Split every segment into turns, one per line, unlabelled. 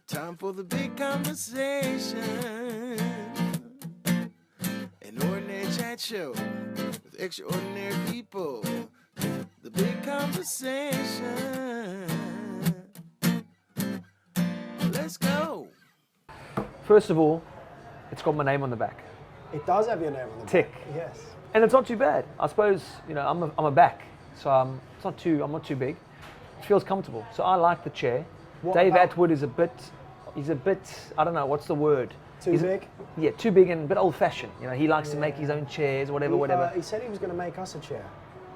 Time for the big conversation. An ordinary chat show with extraordinary people. The big conversation. Let's go.
First of all, it's got my name on the back.
It does have your name on the
Tick.
back. Yes.
And it's not too bad. I suppose, you know, I'm a back, so I'm not too big. It feels comfortable. So I like the chair. Dave Atwood is he's a bit, I don't know, what's the word?
Too big?
Yeah, too big and a bit old fashioned. You know, he likes to make his own chairs, whatever.
He said he was going to make us a chair,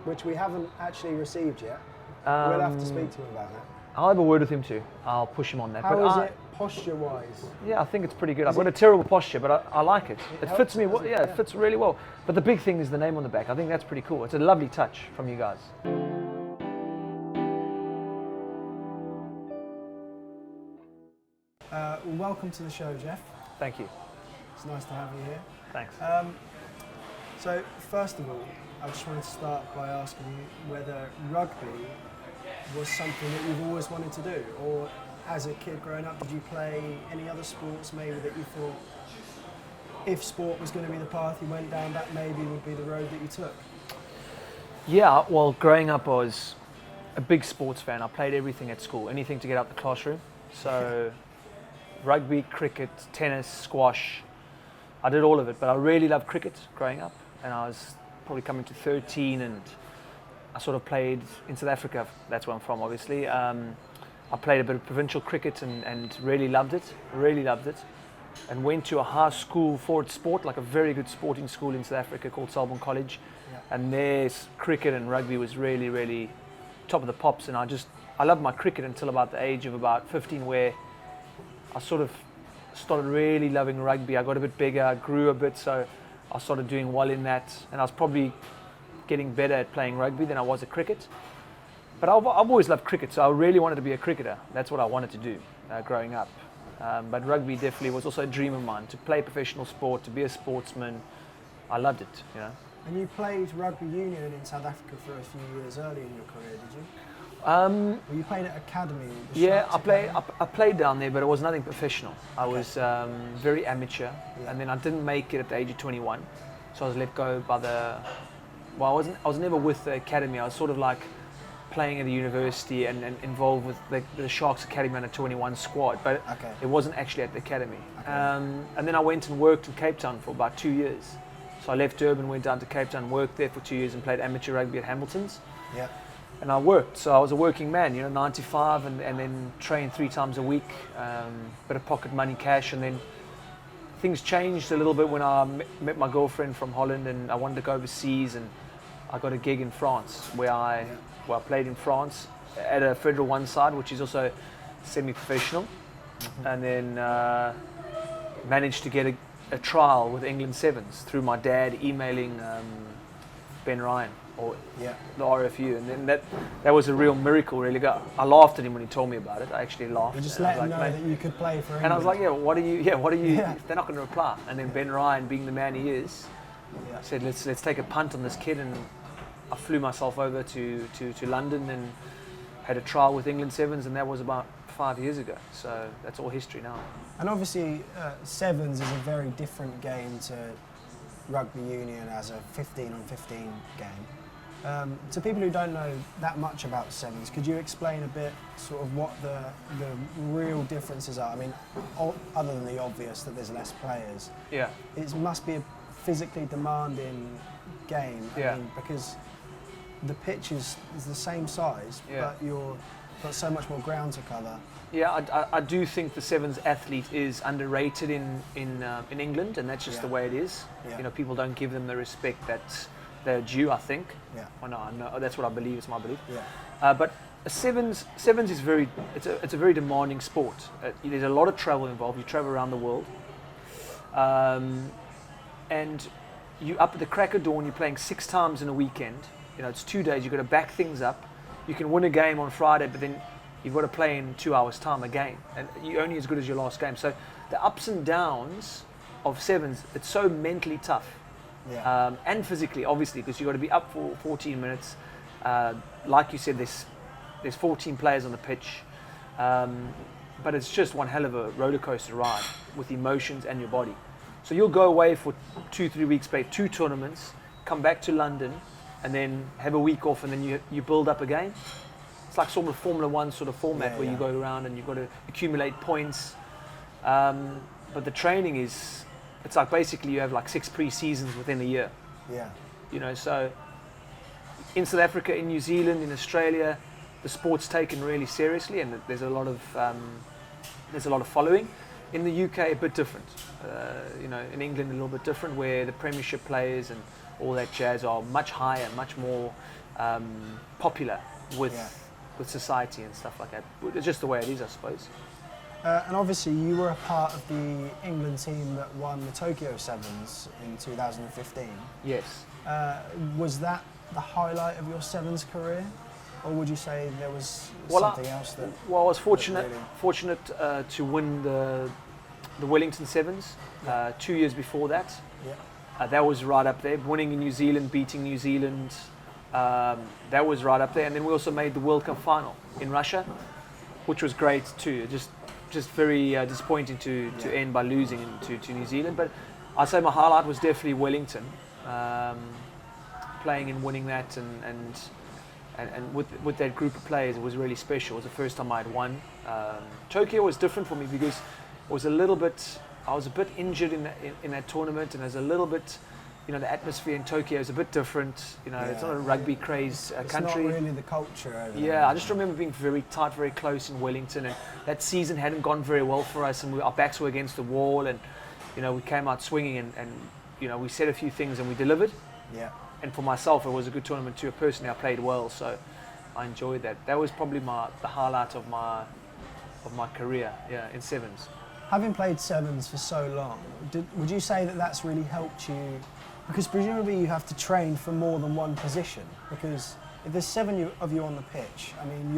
which we haven't actually received yet. We'll have to speak to him about that.
I'll have a word with him too. I'll push him on that.
How is it posture-wise?
Yeah, I think it's pretty good. I've got a terrible posture, but I like it. It fits me well. Yeah, it fits really well. But the big thing is the name on the back. I think that's pretty cool. It's a lovely touch from you guys.
Welcome to the show, Jeff.
Thank you.
It's nice to have you here.
Thanks.
So, first of all, I just wanted to start by asking you whether rugby was something that you've always wanted to do, or as a kid growing up, did you play any other sports maybe that you thought, if sport was going to be the path you went down, that maybe would be the road that you took?
Yeah, well, growing up I was a big sports fan. I played everything at school, anything to get out the classroom. So rugby, cricket, tennis, squash, I did all of it. But I really loved cricket growing up, and I was probably coming to 13 and I sort of played in South Africa. That's where I'm from, obviously. I played a bit of provincial cricket and really loved it, and went to a high school for sport, like a very good sporting school in South Africa called Selborne College. Yeah. And there's cricket and rugby was really, really top of the pops, and I loved my cricket until about the age of about 15, where I sort of started really loving rugby. I got a bit bigger, I grew a bit, so I started doing well in that, and I was probably getting better at playing rugby than I was at cricket. But I've always loved cricket, so I really wanted to be a cricketer. That's what I wanted to do growing up. But rugby definitely was also a dream of mine, to play professional sport, to be a sportsman. I loved it, you know.
And you played rugby union in South Africa for a few years early in your career, did you? Well, you played at academy.
Yeah, I played down there, but it was nothing professional. I was very amateur, and then I didn't make it at the age of 21, so I was let go by the. Well, I was never with the academy. I was sort of like playing at the university and involved with the Sharks Academy under 21 squad, but it wasn't actually at the academy. Okay. And then I went and worked in Cape Town for about 2 years. So I left Durban, went down to Cape Town, worked there for 2 years, and played amateur rugby at Hamilton's. Yeah. And I worked, so I was a working man, you know, 9 to 5, and then trained 3 times a week, bit of pocket money, cash, and then things changed a little bit when I met my girlfriend from Holland, and I wanted to go overseas, and I got a gig in France where I played in France at a Federal 1 side, which is also semi-professional, and then managed to get a trial with England Sevens through my dad emailing Ben Ryan, or the RFU, and then that was a real miracle, really. I laughed at him when he told me about it. I actually laughed.
You just let him know that you could play for England.
And I was like, what are you, they're not going to reply. And then Ben Ryan, being the man he is, said, let's take a punt on this kid, and I flew myself over to London and had a trial with England Sevens, and that was about 5 years ago. So that's all history now.
And obviously, Sevens is a very different game to rugby union as a 15-on-15 game. To people who don't know that much about Sevens, could you explain a bit sort of what the real differences are? I mean, other than the obvious that there's less players, it must be a physically demanding game. I mean, because the pitch is the same size, but you've got so much more ground to cover.
Yeah, I do think the Sevens athlete is underrated in England, and that's just the way it is. You know, people don't give them the respect that they're due, I think. Well, no, that's what I believe. It's my belief. But sevens is it's a very demanding sport. There's a lot of travel involved. You travel around the world, and you up at the crack of dawn. You're playing 6 times in a weekend. You know, it's 2 days. You've got to back things up. You can win a game on Friday, but then you've got to play in 2 hours' time a game, and you're only as good as your last game. So the ups and downs of sevens, it's so mentally tough. And physically, obviously, because you've got to be up for 14 minutes. Like you said, there's 14 players on the pitch. but it's just one hell of a roller coaster ride with emotions and your body. So you'll go away for 2-3 weeks, play 2 tournaments, come back to London, and then have a week off, and then you build up again. It's like sort of Formula One sort of format where you go around and you've got to accumulate points. But the training it's like basically you have like 6 pre-seasons within a year.
Yeah.
You know, so in South Africa, in New Zealand, in Australia, the sport's taken really seriously, and there's a lot of following. In the UK, a bit different. You know, in England, a little bit different, where the Premiership players and all that jazz are much higher, much more popular with society and stuff like that. It's just the way it is, I suppose.
And obviously, you were a part of the England team that won the Tokyo Sevens in 2015.
Yes.
Was that the highlight of your Sevens career, or would you say there was something else that?
Well, I was fortunate
really...
to win the Wellington Sevens 2 years before that.
Yeah.
That was right up there. Winning in New Zealand, beating New Zealand, that was right up there. And then we also made the World Cup final in Russia, which was great too. Just very disappointing to end by losing to New Zealand. But I'd say my highlight was definitely Wellington, playing and winning that, and with that group of players, it was really special. It was the first time I'd won. Tokyo was different for me because I was a bit injured in that tournament, and there's a little bit, you know, the atmosphere in Tokyo is a bit different. You know, it's not a rugby crazed country.
It's not really the culture over there.
Yeah, I just remember being very tight, very close in Wellington, and that season hadn't gone very well for us, and our backs were against the wall, and you know, we came out swinging, and you know, we said a few things and we delivered.
Yeah.
And for myself, it was a good tournament too. Personally, I played well, so I enjoyed that. That was probably the highlight of my career, in Sevens.
Having played Sevens for so long, would you say that that's really helped you? Because presumably you have to train for more than one position. Because if there's 7 of you on the pitch, I mean,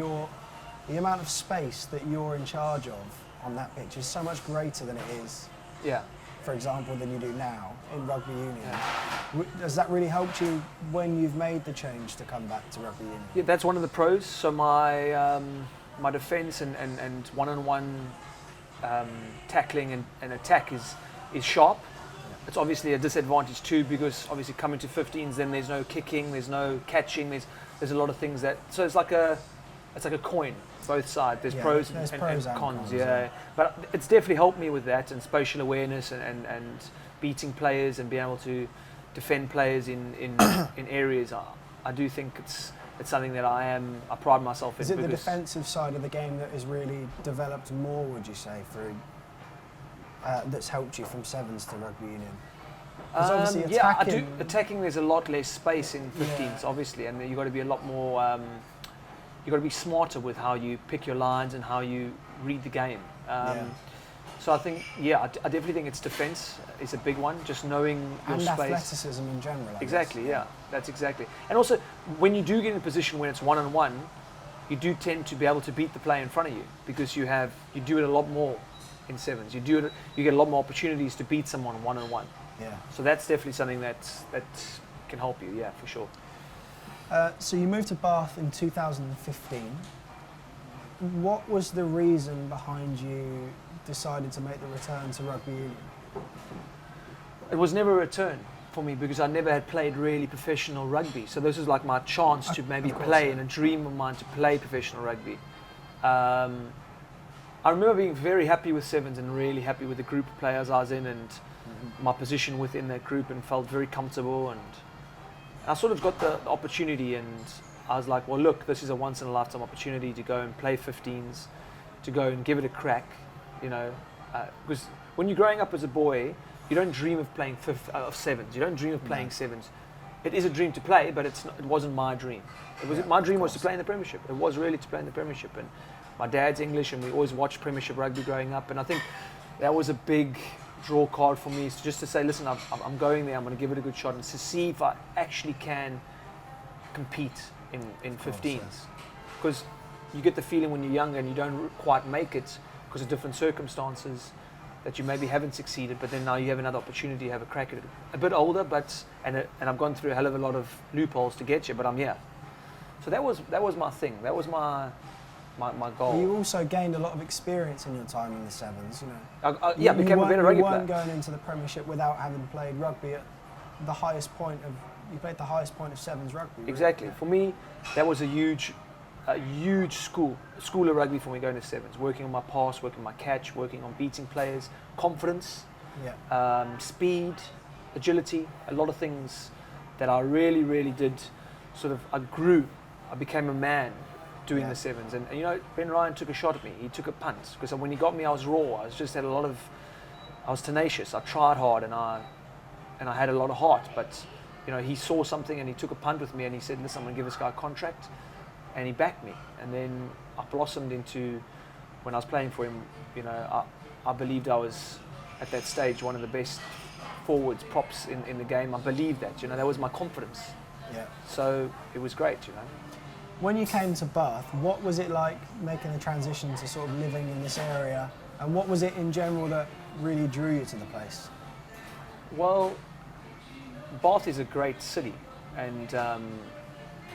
the amount of space that you're in charge of on that pitch is so much greater than it is.
Yeah.
For example, than you do now in rugby union. Yeah. Has that really helped you when you've made the change to come back to rugby union?
Yeah, that's one of the pros. So my defence and one-on-one tackling and attack is sharp. Yeah. It's obviously a disadvantage too, because obviously coming to 15s, then there's no kicking, there's no catching, there's a lot of things that. So it's like a coin. Both sides. There's pros and cons. Yeah, but it's definitely helped me with that, and spatial awareness and beating players and being able to defend players in areas. I do think it's something that I pride myself in.
Is it the defensive side of the game that has really developed more, would you say, through that's helped you from Sevens to rugby union? Obviously
attacking. There's a lot less space in 15s, obviously, and you've got to be a lot more. You've got to be smarter with how you pick your lines and how you read the game. So I think, I definitely think it's defence is a big one, just knowing your
and
space. And
athleticism in general.
Exactly, that's exactly. And also, when you do get in a position when it's one-on-one, you do tend to be able to beat the player in front of you, because you do it a lot more in Sevens. You get a lot more opportunities to beat someone one-on-one.
Yeah.
So that's definitely something that can help you, for sure.
So you moved to Bath in 2015. What was the reason behind you decided to make the return to rugby union?
It was never a return for me, because I never had played really professional rugby. So this was like my chance to maybe play, and a dream of mine to play professional rugby. I remember being very happy with Sevens and really happy with the group of players I was in, and my position within that group, and felt very comfortable, and I sort of got the opportunity, and I was like, well, look, this is a once-in-a-lifetime opportunity to go and play 15s, to go and give it a crack, because when you're growing up as a boy, you don't dream of playing sevens. You don't dream of playing sevens. It is a dream to play, but it wasn't my dream. My dream was to play in the Premiership. It was really to play in the Premiership, and my dad's English, and we always watched Premiership rugby growing up, and I think that was a big draw card for me, is just to say, listen, I'm going there, I'm going to give it a good shot, and to see if I actually can compete in 15s. Because you get the feeling when you're younger and you don't quite make it because of different circumstances, that you maybe haven't succeeded, but then now you have another opportunity to have a crack at it. A bit older, and I've gone through a hell of a lot of loopholes to get you, but I'm here. So that was my thing. That was my my goal.
You also gained a lot of experience in your time in the sevens, you know.
I became a better rugby
You
player.
weren't going into the Premiership without having played rugby at the highest point of. You played the highest point of sevens rugby. Really.
Exactly. For me, that was a huge school of rugby for me going to sevens. Working on my pass, working on my catch, working on beating players, confidence, speed, agility, a lot of things that I really, really did. I grew. I became a man doing the sevens. And you know, Ben Ryan took a shot at me. He took a punt because when he got me, I was raw. I was tenacious. I tried hard and I had a lot of heart. But you know, he saw something and he took a punt with me and he said, "Listen, I'm going to give this guy a contract." And he backed me. And then I blossomed into, when I was playing for him, you know, I believed I was at that stage one of the best forwards, props in the game. I believed that. You know, that was my confidence.
Yeah.
So it was great. You know.
When you came to Bath, what was it like making the transition to sort of living in this area? And what was it in general that really drew you to the place?
Well, Bath is a great city, and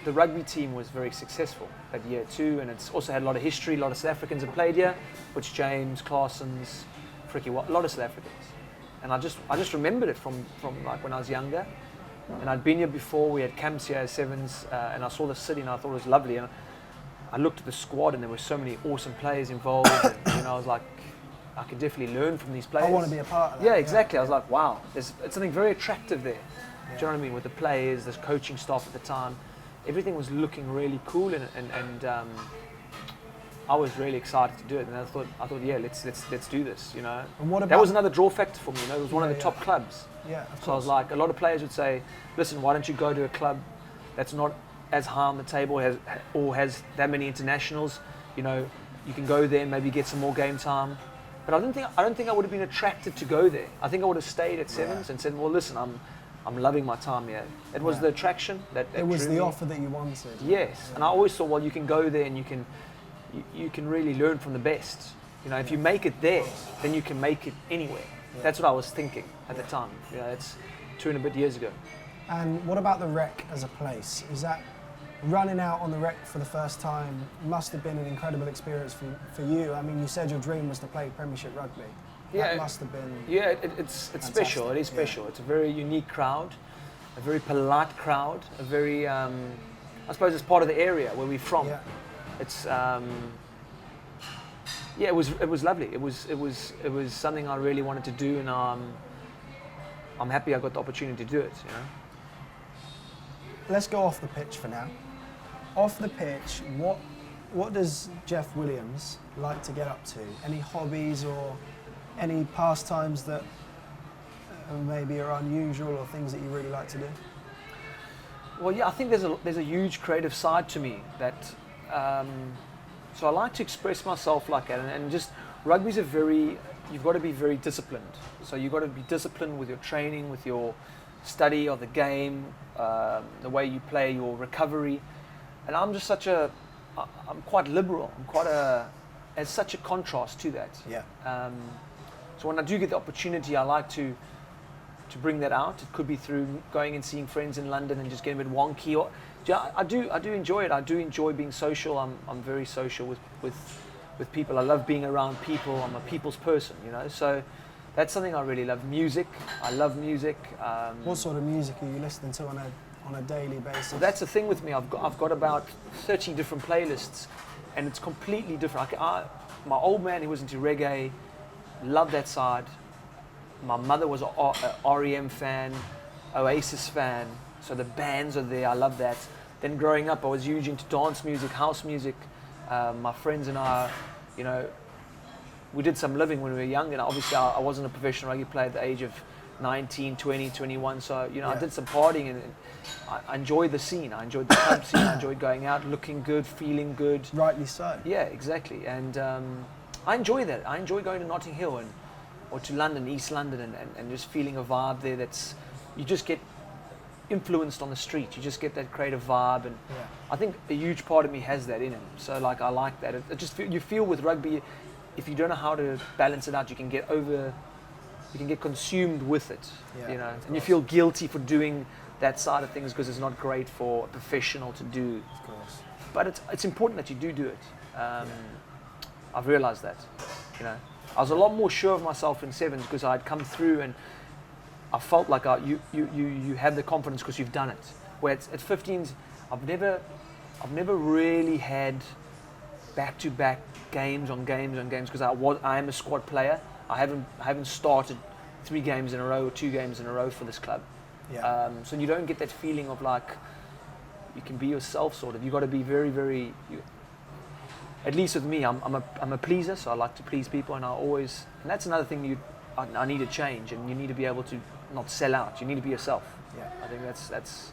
the rugby team was very successful at year 2, and it's also had a lot of history. A lot of South Africans have played here, Butch James, Claessens, Fricky, a lot of South Africans. And I just remembered it from like when I was younger. And I'd been here before. We had camps here as sevens, and I saw the city and I thought it was lovely. And I looked at the squad and there were so many awesome players involved. And, you know, I was like, I could definitely learn from these players.
I want to be a part of that.
Yeah, exactly. I was like, wow, it's something very attractive there. Do you know what I mean? With the players, the coaching staff at the time, everything was looking really cool, and I was really excited to do it. And I thought, yeah, let's do this. You know.
And what about
that was another draw factor for me. You know, it was one of the top clubs.
Yeah, of
So I was like, a lot of players would say, listen, why don't you go to a club that's not as high on the table or has that many internationals? You know, you can go there and maybe get some more game time. But I don't think I would have been attracted to go there. I think I would have stayed at sevens and said, well, listen, I'm loving my time here. It was the attraction that
it was
drew
the
me.
offer that you wanted.
Yes, and I always thought, well, you can go there and you can really learn from the best. You know, if you make it there, then you can make it anywhere. That's what I was thinking at the time. You know, it's 2 and a bit years ago.
And what about the Rec as a place? Is that running out on the Rec for the first time must have been an incredible experience for you? I mean, you said your dream was to play Premiership rugby. That must have been.
Yeah, it's special. It is special. Yeah. It's a very unique crowd, a very polite crowd, a very, I suppose it's part of the area where we're from.
Yeah.
It's, it was lovely. It was something I really wanted to do, and I'm happy I got the opportunity to do it. You know.
Let's go off the pitch for now. Off the pitch, what does Jeff Williams like to get up to? Any hobbies or any pastimes that maybe are unusual or things that you really like to do?
Well, yeah, I think there's a huge creative side to me that. So I like to express myself like that, and just rugby's you've got to be very disciplined. So you've got to be disciplined with your training, with your study of the game, the way you play, your recovery. And I'm just I'm quite liberal. There's such a contrast to that.
Yeah.
So when I do get the opportunity, I like to bring that out. It could be through going and seeing friends in London and just getting a bit wonky. Or I do enjoy it. I do enjoy being social. I'm very social with people. I love being around people. I'm a people's person, you know. So that's something I really love. Music. I love music.
What sort of music are you listening to on a daily basis?
So that's the thing with me. I've got about 30 different playlists, and it's completely different. My old man, he was into reggae. Loved that side. My mother was a REM fan, Oasis fan. So the bands are there. I love that. Then growing up, I was huge into dance music, house music. My friends and I, you know, we did some living when we were young, and obviously I wasn't a professional rugby player at the age of 19, 20, 21. So, you know, I did some partying, and I enjoyed the scene. I enjoyed the club scene. I enjoyed going out, looking good, feeling good.
Rightly so.
Yeah, exactly. And I enjoy that. I enjoy going to Notting Hill or to London, East London, and just feeling a vibe there you just get influenced on the street. You just get that creative vibe, and I think a huge part of me has that in it. So like I like that. It just you feel with rugby, if you don't know how to balance it out, you can get consumed with it. You know, and you feel guilty for doing that side of things because it's not great for a professional to do.
Of course.
But it's important that you do it. I've realised that. You know, I was a lot more sure of myself in sevens because I'd come through and I felt like you have the confidence because you've done it. Where at 15s, I've never really had back-to-back games on games on games because I am a squad player. I haven't started 3 games in a row or 2 games in a row for this club.
Yeah.
So you don't get that feeling of like you can be yourself, sort of. You got to be very, very. At least with me, I'm a pleaser, so I like to please people, and that's another thing I need to change, and you need to be able to not sell out. You need to be yourself.
Yeah.
I think that's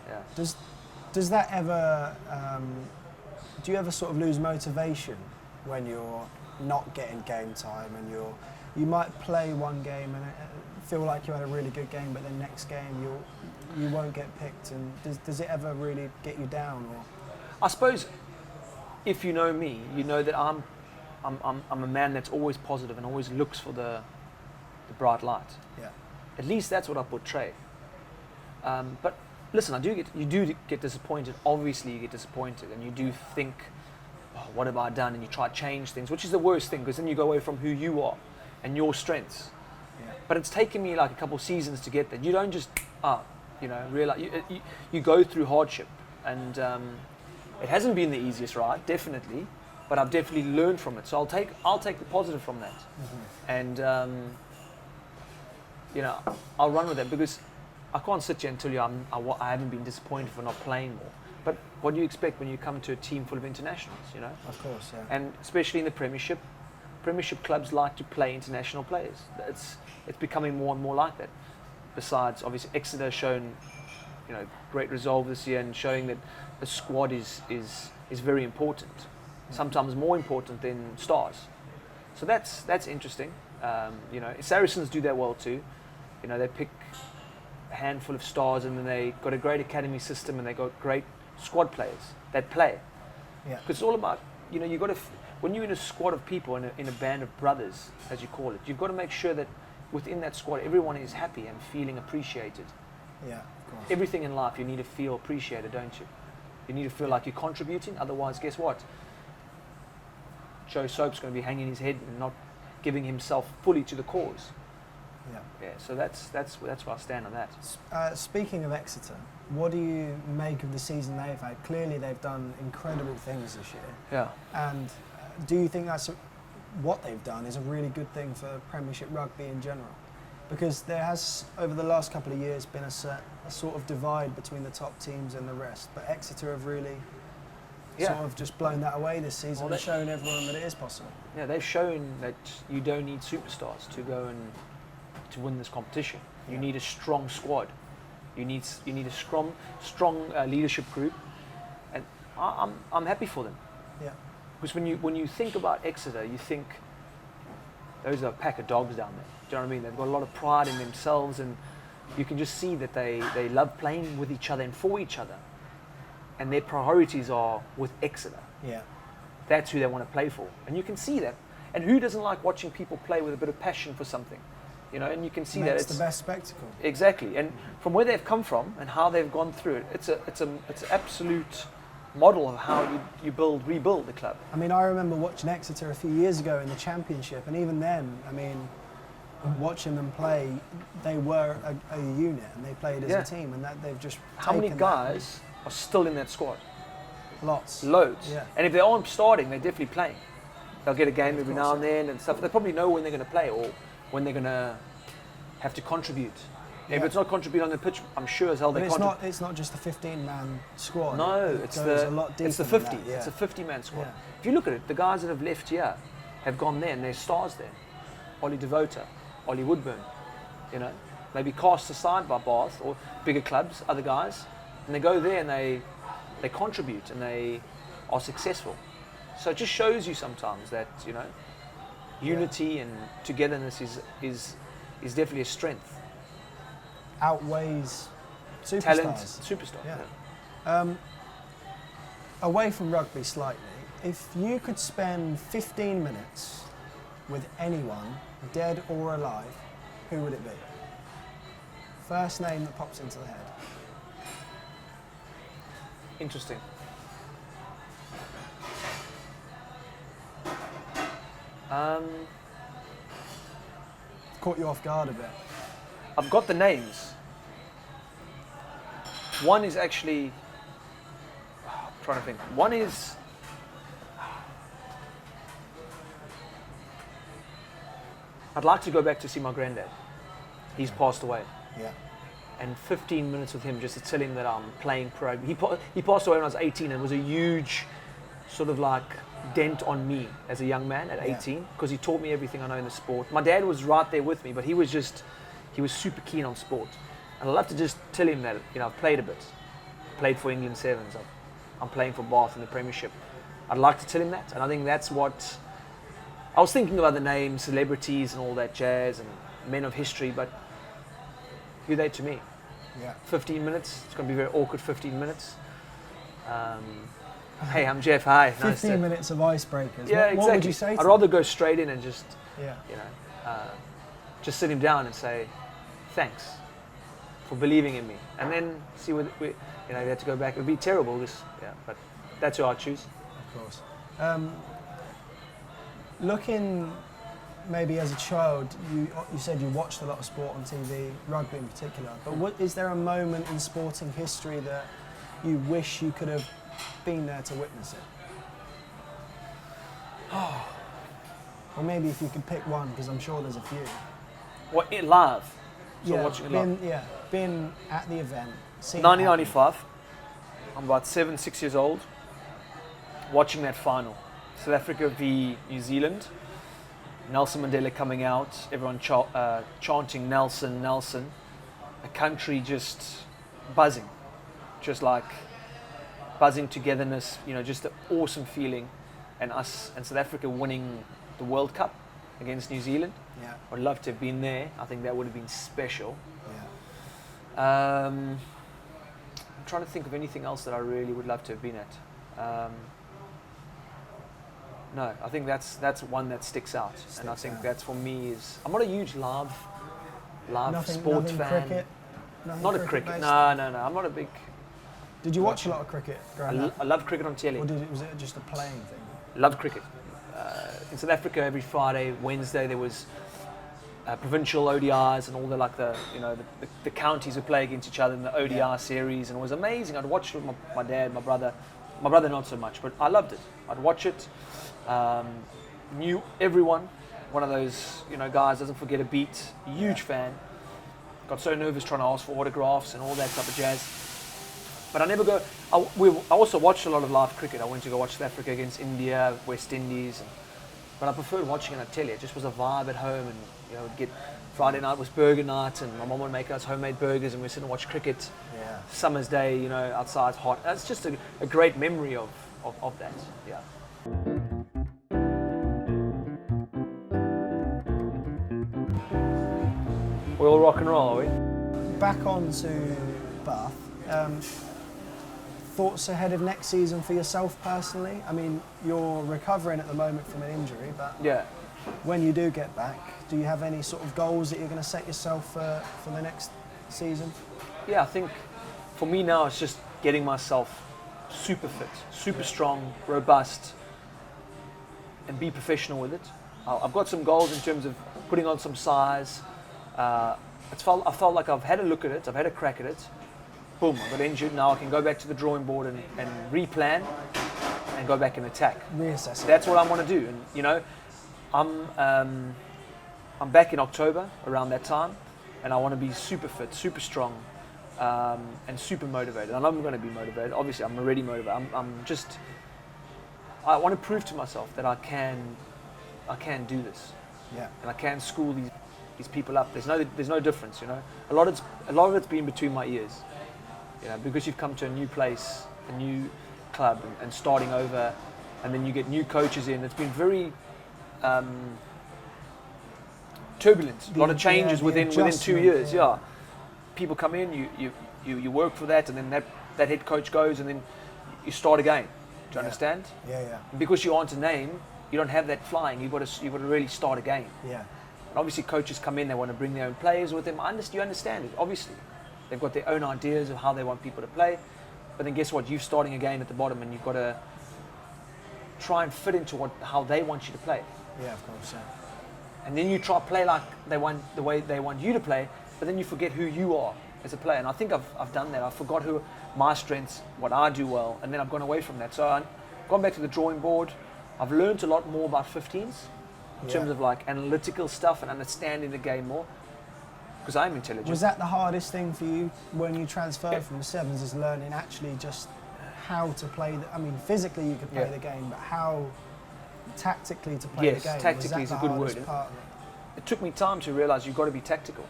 yeah.
Does that ever? Do you ever sort of lose motivation when you're not getting game time and you might play one game and feel like you had a really good game, but then next game you won't get picked, and does it ever really get you down? Or
I suppose if you know me, you know that I'm a man that's always positive and always looks for the bright light.
yeah,
At least that's what I portray. But listen, you do get disappointed. Obviously, you get disappointed, and you do think, oh, "What have I done?" And you try to change things, which is the worst thing because then you go away from who you are and your strengths.
yeah,
But it's taken me like a couple of seasons to get there. You don't just realize you go through hardship, and it hasn't been the easiest ride, definitely, but I've definitely learned from it. So I'll take the positive from that, and I'll run with it because I can't sit here and tell you I haven't been disappointed for not playing more. But what do you expect when you come to a team full of internationals? You know,
of course, yeah.
and especially in the Premiership. Premiership clubs like to play international players. It's becoming more and more like that. Besides, obviously, Exeter has shown, great resolve this year and showing that the squad is very important. Sometimes more important than stars. So that's interesting. Saracens do that well too. They pick a handful of stars and then they got a great academy system and they got great squad players that play.
Yeah.
Because it's all about, you got to. When you're in a squad of people, in a band of brothers, as you call it, you've got to make sure that within that squad, everyone is happy and feeling appreciated.
Yeah, of course.
Everything in life, you need to feel appreciated, don't you? You need to feel like you're contributing. Otherwise, guess what? Joe Soap's going to be hanging his head and not giving himself fully to the cause.
Yeah.
Yeah. So that's where I stand on that.
Speaking of Exeter, what do you make of the season they've had? Clearly, they've done incredible things this year.
Yeah.
And do you think what they've done is a really good thing for Premiership rugby in general? Because there has, over the last couple of years, been a sort of divide between the top teams and the rest. But Exeter have really sort of just blown that away this season and shown everyone that it is possible.
Yeah, they've shown that you don't need superstars to go and to win this competition. You need a strong squad. You need a strong leadership group, and I'm happy for them.
Yeah.
Because when you think about Exeter, you think those are a pack of dogs down there. Do you know what I mean? They've got a lot of pride in themselves, and you can just see that they love playing with each other and for each other. And their priorities are with Exeter.
Yeah.
That's who they want to play for. And you can see that. And who doesn't like watching people play with a bit of passion for something? And you can see that
it's the best spectacle.
Exactly. And from where they've come from and how they've gone through it, it's an absolute model of how you rebuild the club.
I mean, I remember watching Exeter a few years ago in the Championship, and even then, I mean, watching them play, they were a unit and they played as a team, and that they've just
how many guys are still in that squad?
Loads.
Yeah. And if they aren't starting, they're definitely playing. They'll get a game every now and then and stuff. They probably know when they're going to play or when they're going to have to contribute. Yeah. If it's not contribute on the pitch, I'm sure as hell they contribute.
It's not just a 15-man squad.
No,
it's a lot deeper.
It's the 50.
Than that, yeah.
It's a 50-man squad.
Yeah.
If you look at it, the guys that have left here have gone there and they're stars there. Ollie Devota, Ollie Woodburn, maybe cast aside by Bath or bigger clubs, other guys, and they go there and they contribute and they are successful. So it just shows you sometimes that unity and togetherness is definitely a strength.
Outweighs superstars.
Talent, superstar.
Yeah. Away from rugby slightly, if you could spend 15 minutes with anyone, dead or alive, who would it be? First name that pops into the head.
Interesting. Um,
Caught you off guard a bit.
I've got the names. One is actually, I'm trying to think. One is, I'd like to go back to see my granddad. He's passed away.
Yeah.
And 15 minutes with him just to tell him that I'm playing pro. He passed away when I was 18, and it was a huge sort of like dent on me as a young man at 18, because he taught me everything I know in the sport. My dad was right there with me, but he was super keen on sport. And I'd love to just tell him that, you know, I've played a bit. Played for England Sevens. I'm playing for Bath in the Premiership. I'd like to tell him that, and I think that's what I was thinking about, the names, celebrities and all that jazz and men of history, but who are they to me?
Yeah.
15 minutes. It's going to be very awkward 15 minutes. Hey, I'm Jeff. Hi.
15 minutes of icebreakers.
Yeah, exactly.
What would you say to
I'd rather go straight in and just,
Yeah.
you know, just sit him down and say, thanks for believing in me. And then see what, you know, if you had to go back, it would be terrible. But that's who I'd choose.
Of course. Looking maybe as a child, you said you watched a lot of sport on TV, rugby in particular, but is there a moment in sporting history that you wish you could have been there to witness it? Or maybe if you could pick one, because I'm sure there's a few.
What, in live? So
Yeah,
watching it live.
been at the event. Seen
1995. I'm about 6 years old. Watching that final. South Africa v New Zealand. Nelson Mandela coming out. Everyone chanting Nelson, Nelson. A country just buzzing. Just like buzzing togetherness. You know, just an awesome feeling. And us and South Africa winning the World Cup against New Zealand.
Yeah.
I'd love to have been there. I think that would have been special.
Yeah.
I'm trying to think of anything else that I really would love to have been at. No, I think that's one that sticks out, and I think that's for me is I'm not a huge live sports fan.
Cricket?
Not a cricket. No. I'm not a big.
Did you watch a lot of cricket growing up?
I love cricket on telly.
Or was it just a playing thing?
Love cricket. In South Africa, every Friday, Wednesday, there was provincial ODIs and all the counties would play against each other in the ODI series, and it was amazing. I'd watch it with my dad, my brother. My brother not so much, but I loved it. I'd watch it. Knew everyone. One of those guys doesn't forget a beat. Huge fan. Got so nervous trying to ask for autographs and all that type of jazz. But I never go. I also watched a lot of live cricket. I went to go watch South Africa against India, West Indies, but I preferred watching it on telly. It just was a vibe at home, and we'd get Friday night was burger night, and my mum would make us homemade burgers, and we'd sit and watch cricket.
Yeah.
Summer's day, outside hot. That's just a great memory of that. Yeah. We all rock and roll, are we?
Back on to Bath. Thoughts ahead of next season for yourself personally? I mean, you're recovering at the moment from an injury, but
Yeah.
when you do get back, do you have any sort of goals that you're going to set yourself for the next season?
Yeah, I think for me now it's just getting myself super fit, super strong, robust, and be professional with it. I've got some goals in terms of putting on some size. I felt like I've had a look at it, I've had a crack at it. Boom, I got injured. Now I can go back to the drawing board and replan and go back and attack.
Reassess it.
That's what I want to do. And I'm back in October around that time, and I want to be super fit, super strong, and super motivated. And I'm going to be motivated. Obviously, I'm already motivated. I want to prove to myself that I can do this.
Yeah.
And I can school these people up. There's no difference. A lot of it's been between my ears. Because you've come to a new place, a new club, and starting over, and then you get new coaches in. It's been very turbulent. A lot of changes within 2 years. Yeah, people come in, you work for that, and then that head coach goes, and then you start again. Do you understand?
Yeah.
And because you aren't a name, you don't have that flying. You've got to really start again.
Yeah.
And obviously, coaches come in, they want to bring their own players with them. You understand it, obviously. They've got their own ideas of how they want people to play. But then guess what? You're starting again at the bottom, and you've got to try and fit into how they want you to play.
Yeah, of course. Yeah.
And then you try to play like the way they want you to play, but then you forget who you are as a player. And I think I've done that. I forgot who my strengths, what I do well, and then I've gone away from that. So I've gone back to the drawing board. I've learned a lot more about 15s in terms of like analytical stuff and understanding the game more, because I'm intelligent.
Was that the hardest thing for you when you transferred from the sevens, is learning actually just how to play I mean, physically you could play the game, but how tactically to play the game?
Yes, tactically is a good word. It took me time to realise you've got to be tactical.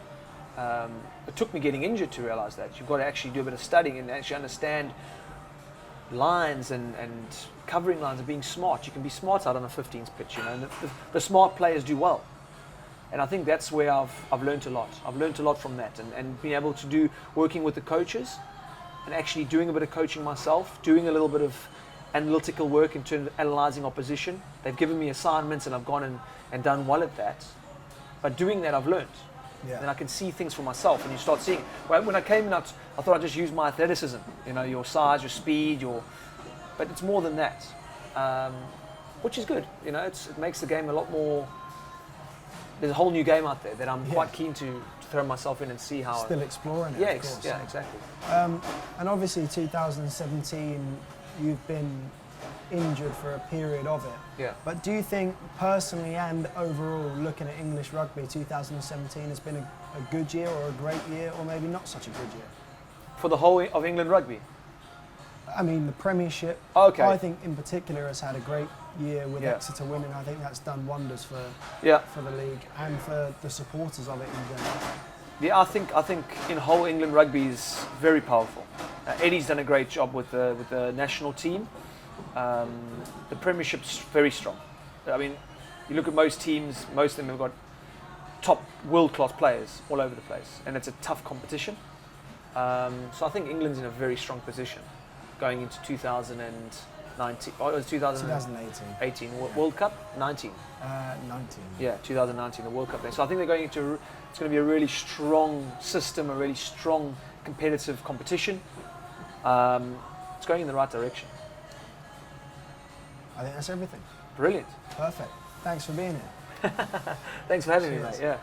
It took me getting injured to realise that. You've got to actually do a bit of studying and actually understand lines and covering lines and being smart. You can be smart out on a 15s pitch, you know, and the smart players do well. And I think that's where I've learned a lot. I've learned a lot from that, and being able to do, working with the coaches and actually doing a bit of coaching myself, doing a little bit of analytical work in terms of analysing opposition. They've given me assignments and I've gone and done well at that. But doing that, I've learned.
Yeah.
Then I can see things for myself, and you start seeing. When I came in, I thought I'd just use my athleticism, you know, your size, your speed, but it's more than that, which is good. You know, it makes the game a lot more. There's a whole new game out there that I'm quite keen to throw myself in and see how.
Still exploring it.
Yeah,
of course.
yeah, exactly.
And obviously 2017, you've been injured for a period of it.
Yeah.
But do you think personally and overall, looking at English rugby, 2017 has been a good year or a great year, or maybe not such a good year?
For the whole of England rugby?
I mean, the Premiership,
Okay.
I think in particular has had a great year with Exeter winning. I think that's done wonders for the league and for the supporters of it in general.
Yeah, I think in whole England rugby is very powerful. Eddie's done a great job with the national team. The Premiership's very strong. I mean, you look at most teams, most of them have got top world-class players all over the place, and it's a tough competition. So I think England's in a very strong position going into 2019. Oh, it was
2018.
18 World Cup? 19.
19.
Yeah, 2019, the World Cup there. So I think they're going into, it's going to be a really strong system, a really strong competitive competition. It's going in the right direction.
I think that's everything.
Brilliant.
Perfect. Thanks for being here.
Thanks for having me,
Cheers.
mate. Yeah.